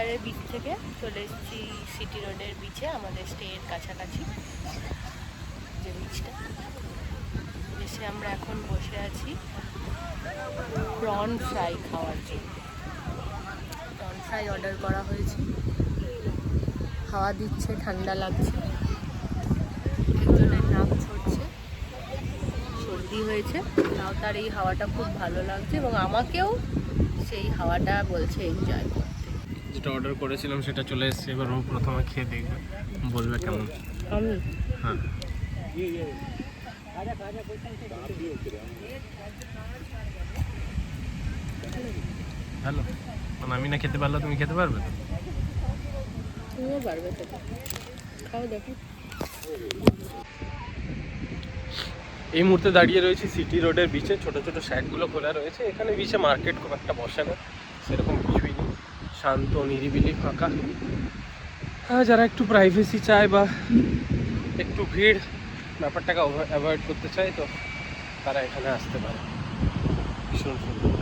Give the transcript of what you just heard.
লাউতারের beach থেকে চলে এসেছি সিটি রোডের বিচে, আমাদের স্টের কাছাকাছি যে বিচটা। এসে আমরা এখন বসে আছি প্রন ফ্রাই খাওয়ার জন্য। প্রন ফ্রাই অর্ডার করা হয়েছে। হাওয়া দিচ্ছে, ঠান্ডা লাগছে, একজনের নাক ছড়ছে, সর্দি হয়েছে। লাউতার এই হাওয়াটা খুব ভালো লাগছে এবং আমাকেও সেই হাওয়াটা বলছে এনজয় করতে। যেটা অর্ডার করেছিলাম সেটা চলে এসেছে, এবার ও প্রথমে খেয়ে দেখবে, বলবে কেমন। আমি হ্যাঁ, ভালো। মানে আমি না খেতে পারলে তুমি খেতে পারবে তো? তুমিও পারবে খেতে, খাও দেখো। এই মুহূর্তে দাঁড়িয়ে রয়েছে সিটি রোডের বিচে। ছোট ছোট শ্যাকগুলো খোলা রয়েছে। এখানে বিচে মার্কেট খুব একটা বসে না, সেরকম কিছুই নেই, শান্ত নিরিবিলি ফাঁকা। হ্যাঁ, যারা একটু প্রাইভেসি চায় বা একটু ভিড় ব্যাপারটাকে অ্যাভয়েড করতে চায় তো তারা এখানে আসতে পারে। ভীষণ সুন্দর।